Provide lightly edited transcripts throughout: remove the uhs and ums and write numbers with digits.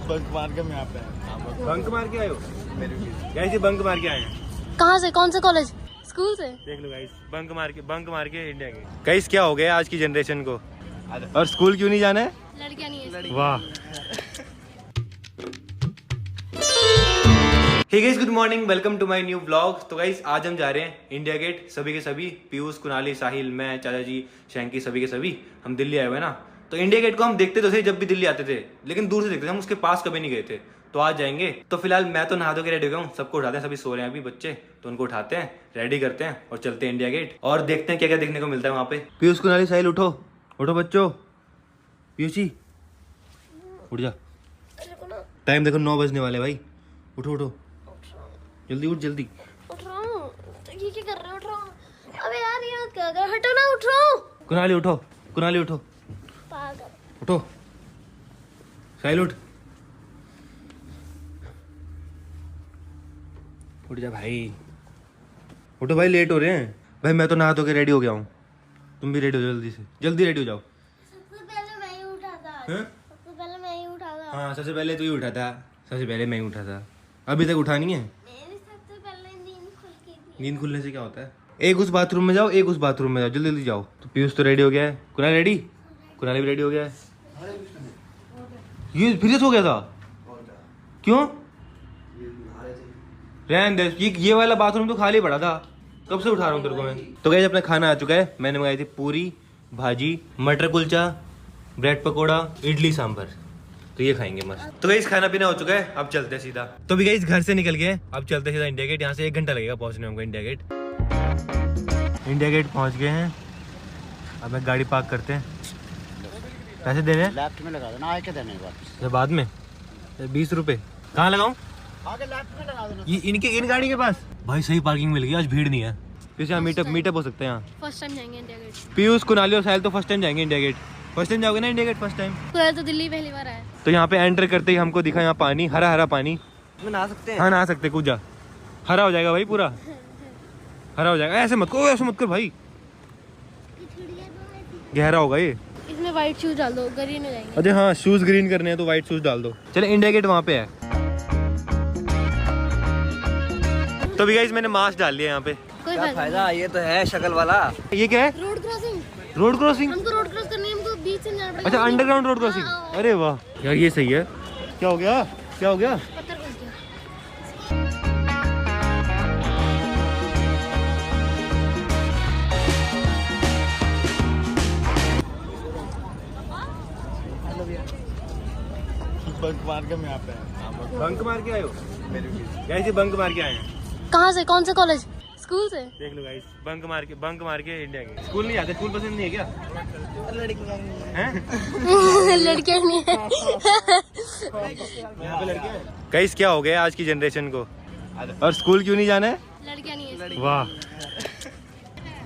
Bunk मार के मैं यहाँ पे बंक मार के आए हो? गाइस ये बंक मार के आए हैं। कहाँ से? कौन से कॉलेज? स्कूल से? देख लो गाइस, बंक मार के इंडिया गए। गाइस क्या हो गया आज की जनरेशन को? और स्कूल क्यों नहीं जाना है? लड़कियाँ नहीं है। वाह। Hey guys, good morning, welcome to my new vlog. तो गाइस आज हम जा रहे हैं इंडिया गेट। सभी के सभी, पीयूष, कुणाली, साहिल, मैं, चाचा जी, शैंकी, सभी के सभी हम दिल्ली आए हुए ना। तो इंडिया गेट को हम देखते तो थे जब भी दिल्ली आते थे, लेकिन दूर से देखते थे, हम उसके पास कभी नहीं गए थे। तो आज जाएंगे। तो फिलहाल मैं तो नहा धो के रेडी हो गया हूँ, सबको उठाते हैं, सभी सो रहे हैं अभी बच्चे, तो उनको उठाते हैं, रेडी करते हैं और चलते हैं इंडिया गेट और देखते हैं क्या क्या देखने को मिलता है वहाँ पे। पीयूष, कुणाली, साहिल उठो, उठो बच्चों। पीयूष जी उठ जा, टाइम देखो 9 बजने वाले भाई। उठो उठो, जल्दी उठ, जल्दी उठ रहा हूँ। ये क्या कर रहे हो? उठ रहा हूँ। अबे यार ये क्या कर, हटो ना, उठ रहा हूँ। कुणाली उठो, कुणाली उठो, पागल। उठो। साहिल उठ, उठ जा भाई, उठो भाई, लेट हो रहे हैं भाई। मैं तो नहा धो के रेडी हो गया हूँ, तुम भी रेडी हो, जल्दी से जल्दी रेडी हो जाओ। सबसे पहले मैं ही उठा था। सबसे पहले मैं ही उठा था। हाँ, सबसे पहले तू ही उठा था, सबसे पहले मैं ही उठा था। अभी तक उठा नहीं है? मेरी सबसे पहले नींद खुल गई थी। नींद खुलने से क्या होता है? एक उस बाथरूम में जाओ, एक उस बाथरूम में जाओ, जल्दी जल्दी जाओ। तो पीयूष तो रेडी हो गया है, कुणाली रेडी, कुणाली भी रेडी हो गया है। ये फिर से सो गया था? क्यों? रहने दे, ये वाला बाथरूम तो खाली पड़ा था, कब से उठा रहा हूँ तेरे को मैं। तो गाइस अपना खाना आ चुका है। मैंने मंगाई थी पूरी भाजी, मटर कुलचा, ब्रेड पकोड़ा, इडली सांभर। तो ये खाएंगे मस्त। तो गाइस खाना पीना हो चुका है, अब चलते हैं सीधा। तो भी गाइस घर से निकल गए, अब चलते हैं सीधा इंडिया गेट। यहाँ से 1 घंटा लगेगा पहुंचने हमको इंडिया गेट। इंडिया गेट पहुंच गए हैं, अब मैं गाड़ी पार्क करते हैं। पैसे देने लेफ्ट में लगा देना, आए के देने वापस। या बाद में? 20 रुपए कहाँ लगाऊं? आगे लेफ्ट में लगा देना। ये इन गाड़ी के पास भाई सही पार्किंग मिल गई, आज भीड़ नहीं है। पीछे यहाँ मीटअप हो सकते हैं यहाँ। फर्स्ट टाइम जाएंगे इंडिया गेट। पीयूष, कुणाली और साहिल तो फर्स्ट टाइम जाएंगे इंडिया गेट। फर्स्ट टाइम जाओगे ना इंडिया गेट? फर्स्ट टाइम तो दिल्ली पहली बार आया। तो यहाँ पे एंटर करते ही हमको दिखा यहाँ पानी, हरा हरा पानी। नहा सकते हैं? हाँ नहा सकते, कूद जा, हरा हो जाएगा भाई, पूरा हरा हो जाएगा। ऐसे मत कर भाई, गहरा होगा ये। इसमें व्हाइट शूज डाल दो, ग्रीन हो जाएंगे। अरे हाँ, शूज ग्रीन करने हैं तो व्हाइट शूज डाल दो। चले, इंडिया गेट वहाँ पे है। तो भी गाइस मैंने मास्क डाल लिया यहाँ पे। कोई क्या फायदा, ये तो है शक्ल वाला। ये क्या है? Road crossing. Road crossing? हमको रोड क्रॉस करनी है, हमको बीच से जाना पड़ेगा। अच्छा, अंडरग्राउंड रोड क्रॉसिंग। अरे वाह यार, ये सही है। क्या हो गया, क्या हो गया? पत्थर घुस गया। बंक मार के मैं यहाँ पे बंक मार के आए हो? गाइस ये बंक मार के आए हैं। कहाँ से? कौन से कॉलेज? स्कूल से? देख लो गाइस, बंक मार के इंडिया गए। स्कूल नहीं जाते? स्कूल पसंद नहीं है क्या? लड़कियाँ नहीं है। यहाँ पे लड़के हैं। गाइस क्या हो गया आज की जनरेशन को? और स्कूल क्यों नहीं जाना है? लड़कियाँ नहीं है। वाह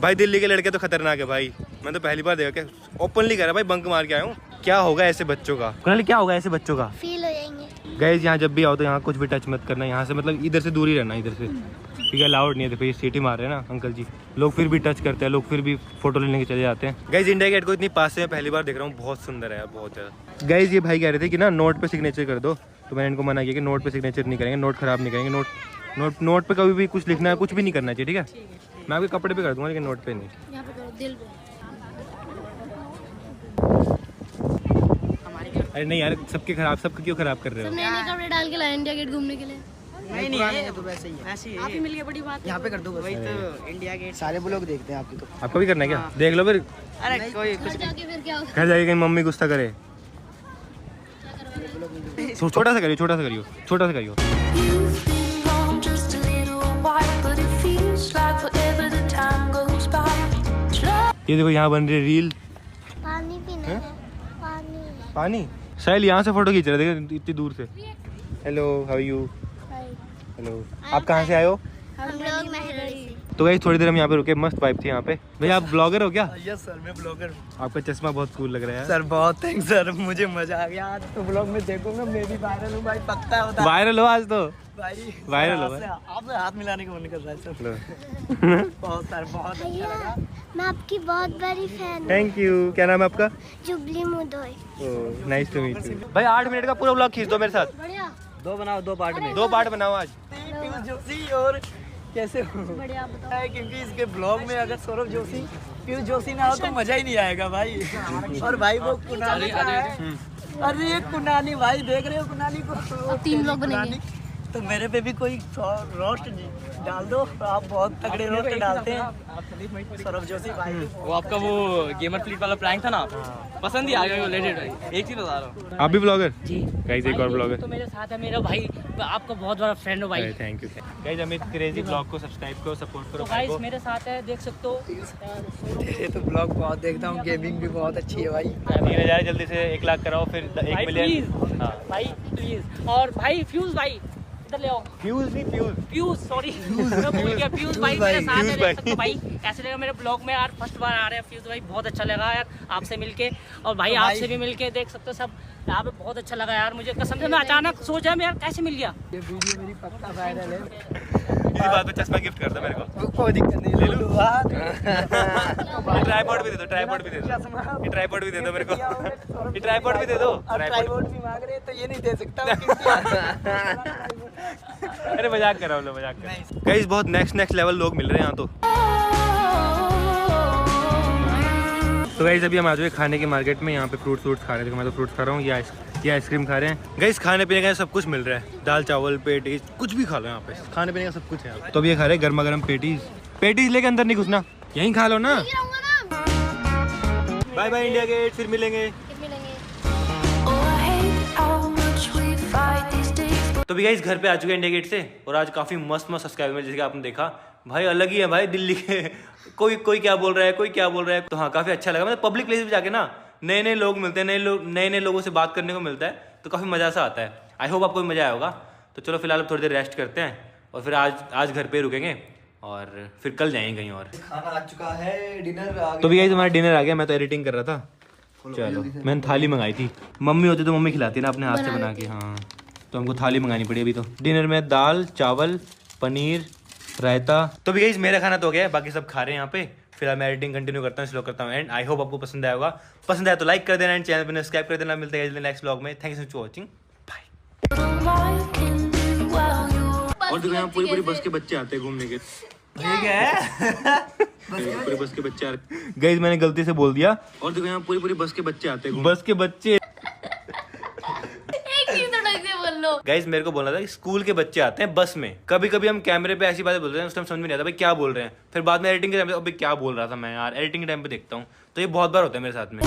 भाई, दिल्ली के लड़के तो खतरनाक है भाई। मैं तो पहली बार देखा, क्या ओपनली कह रहा भाई, बंक मार के आया हूँ। क्या होगा ऐसे बच्चों का? कुणाली क्या होगा ऐसे बच्चों का? फील हो जाएंगे। गाइस यहाँ जब भी आओ तो यहाँ कुछ भी टच मत करना, यहाँ से मतलब इधर से दूर ही रहना, इधर से, ठीक है? अलाउड नहीं है। देखो ये सीटी मार रहे हैं ना अंकल जी, लोग फिर भी टच करते हैं, लोग फिर भी फोटो लेने के चले जाते हैं। गाइस इंडिया गेट को इतनी पास से मैं पहली बार देख रहा हूँ, बहुत सुंदर है, बहुत ज़्यादा। गाइस ये भाई कह रहे थे कि ना नोट पे सिग्नेचर कर दो, तो मैंने इनको मना किया कि नोट पे सिग्नेचर नहीं करेंगे, नोट खराब नहीं करेंगे। नोट पे कभी भी कुछ लिखना है, कुछ भी नहीं करना चाहिए, ठीक है? मैं आपके कपड़े पे कर दूंगा, लेकिन नोट पे नहीं। यहाँ पे करो, दिल पे। अरे नहीं यार, सबके क्यों खराब कर रहे सब हो? नए नए कपड़े डाल के लाए इंडिया गेट घूमने के लिए। नहीं है तो वैसे ही है। ऐसे ही आप ही मिल गए, बड़ी बात है। यहाँ पे कर दो वही तो, इंडिया गेट सारे लोग देखते हैं आपकी। तो आपको भी करना है क्या? देख लो फिर, अरे कोई घर जाके फिर क्या होगा? घर जाके कहीं मम्मी गुस्सा करे। छोटा सा करियो। ये देखो यहाँ बन रही है रील। पानी पीना है। पानी। साहिल यहाँ से फोटो खींच रहे, देखो इतनी दूर से। Hello, how are you? Hello, आप कहाँ से आए हो? हम लोग मेहरड़ी से। तो गाइस थोड़ी देर हम यहाँ पे रुके, मस्त वाइब थी यहाँ पे। भैया आप ब्लॉगर हो क्या? यस सर, मैं ब्लॉगर हूँ। आपका चश्मा बहुत कूल लग रहा है सर बहुत थैंक्स सर, मुझे मजा आ गया। आज तो ब्लॉग में देखूंगा, मैं भी वायरल हूँ भाई, पक्का होता है। वायरल हो आज तो भाई वायरल हो आपसे हाथ मिलाने का मन कर रहा है सर। बहुत सर, बहुत अच्छा लगा। मैं आपकी बहुत बड़ी फैन हूँ। Thank you. क्या नाम है आपका? Jubli Mudoi. Nice to meet you. भाई 8 मिनट का पूरा ब्लॉग खींच दो मेरे साथ। बढ़िया। दो बनाओ, 2 पार्ट में। 2 पार्ट बनाओ आज। पीयूष जोशी और कैसे हो? बढ़िया बताओ। है क्योंकि इसके ब्लॉग में अगर सौरभ जोशी, पीयूष जोशी ना हो तो मजा ही नहीं आएगा भाई। और भाई वो कुनाली का है। अरे ये कुनाली भाई, देख रहे हो कुनाली को? अब 3 लोग बनेंगे। तो मेरे पे भी कोई रोस्ट डाल दो, आप बहुत तगड़े रोस्ट डालते हैं सौरभ जोशी भाई। वो आपका वो गेमर फ्लीट वाला प्रैंक था ना, पसंद ही आ गया। लेटेड एक चीज बता रहा हूँ। आप भी ब्लॉगर? जी गाइस एक और ब्लॉगर। तो मेरे साथ है मेरा भाई, आपका बहुत बड़ा फ्रेंड हो भाई। Thank you guys. Amit crazy blog को सब्सक्राइब करो, सपोर्ट करो तो भाई गाइस को। मेरे साथ है, देख सकते हो। ये तो ब्लॉग बहुत देखता हूँ, गेमिंग भी बहुत अच्छी है भाई। 3000 जल्दी से 1 लाख कराओ, फिर 1 भाई मिलियन। प्लीज, भाई प्लीज। और भाई फ्यूज भाई इधर ले आओ। फ्यूज नहीं फ्यूज, सॉरी मैं भूल गया। फ्यूज भाई मेरे साथ है, फ्यूज देख सकते हो भाई। कैसे लगा मेरे ब्लॉग में यार? फर्स्ट बार आ रहे हैं फ्यूज भाई, बहुत अच्छा लगा यार आपसे मिलके। और भाई तो भाई- आपसे भी मिलके देख सकते हो सब यहाँ पे, बहुत अच्छा लगा यार मुझे कसम से। मैं अचानक सोचा मैं यार कैसे मिल गया। ये वीडियो मेरी पक्का वायरल है। इसी बात पे चश्मा गिफ्ट कर दो मेरे को। कोई दिक्कत नहीं, ले लो। ट्राइपॉड भी दे दो, ट्राइपॉड भी दे दो। ये ट्राइपॉड भी दे दो मेरे को। ये ट्राइपॉड भी दे दो। ट्राइपॉड भी मांग रहे हैं तो ये नहीं दे सकता। अरे मजाक कर रहा हूँ, मजाक कर रहा हूँ। गाइस बहुत नेक्स्ट लेवल लोग मिल रहे हैं यहाँ तो। तो गाइस अभी हम आ चुके खाने के मार्केट में। यहाँ पे फ्रूट्स खा रहे थे। मैं तो फ्रूट्स खा रहा हूँ, ये आइसक्रीम खा रहे हैं। गाइस खाने पीने का सब कुछ मिल रहा है, दाल चावल पेटीज कुछ भी खा लो यहाँ पे। खाने पीने का सब कुछ है। तो अभी ये खा रहे हैं गर्मा गर्म पेटीज लेके अंदर नहीं घुसना, यहीं खा लो ना। बाय बाय इंडिया गेट, फिर मिलेंगे। तो भी गाइस घर पे आ चुके हैं इंडिया गेट से, और आज काफी मस्त सब्सक्राइबर जैसे कि आपने देखा भाई, अलग ही है भाई दिल्ली के। कोई क्या बोल रहा है, कोई क्या बोल रहा है। तो हाँ काफी अच्छा लगा। मतलब पब्लिक प्लेस पे जाके ना नए लोग मिलते हैं, नए लोगों से बात करने को मिलता है, तो काफी मजा सा आता है। आई होप आपको भी मजा आया होगा। तो चलो फिलहाल थोड़ी देर रेस्ट करते हैं, और फिर आज घर पे रुकेंगे, और फिर कल जाएंगे कहीं और। खाना आ चुका है, डिनर आ तो भी गाइस हमारा डिनर आ गया। मैं तो एडिटिंग कर रहा था। चलो मैंने थाली मंगाई थी, मम्मी होती तो मम्मी खिलाती ना अपने हाथ से बना के। हाँ तो हमको थाली मंगानी पड़ी अभी। तो डिनर में दाल चावल पनीर रायता। तो भी गाइस मेरा खाना तो हो गया है, बाकी सब खा रहे हैं यहाँ पे। फिलहाल मैं एडिटिंग कंटिन्यू करता हूँ, स्लो करता हूँ एंड आई होप आपको पसंद आया होगा। पसंद आया तो लाइक कर देना एंड चैनल पर सब्सक्राइब कर देना। मिलते हैं नेक्स्ट व्लॉग में। Thank you so much for watching, bye. और देखो यहाँ पूरी बस के बच्चे आते हैं घूमने के। ठीक है। पूरी बस के बच्चे आ रहे। गाइस मैंने गलती से बोल दिया। और देखो यहाँ पूरी बस के बच्चे आते हैं। बस के बच्चे गाइस मेरे को बोलना था कि स्कूल के बच्चे आते हैं बस में। कभी कभी हम कैमरे पे ऐसी बातें बोलते हैं, उस टाइम समझ में नहीं आता भाई क्या बोल रहे हैं। फिर बाद में एडिटिंग के टाइम पे अभी क्या बोल रहा था मैं यार, एडिटिंग के टाइम पे देखता हूँ। तो ये बहुत बार होता है मेरे साथ में।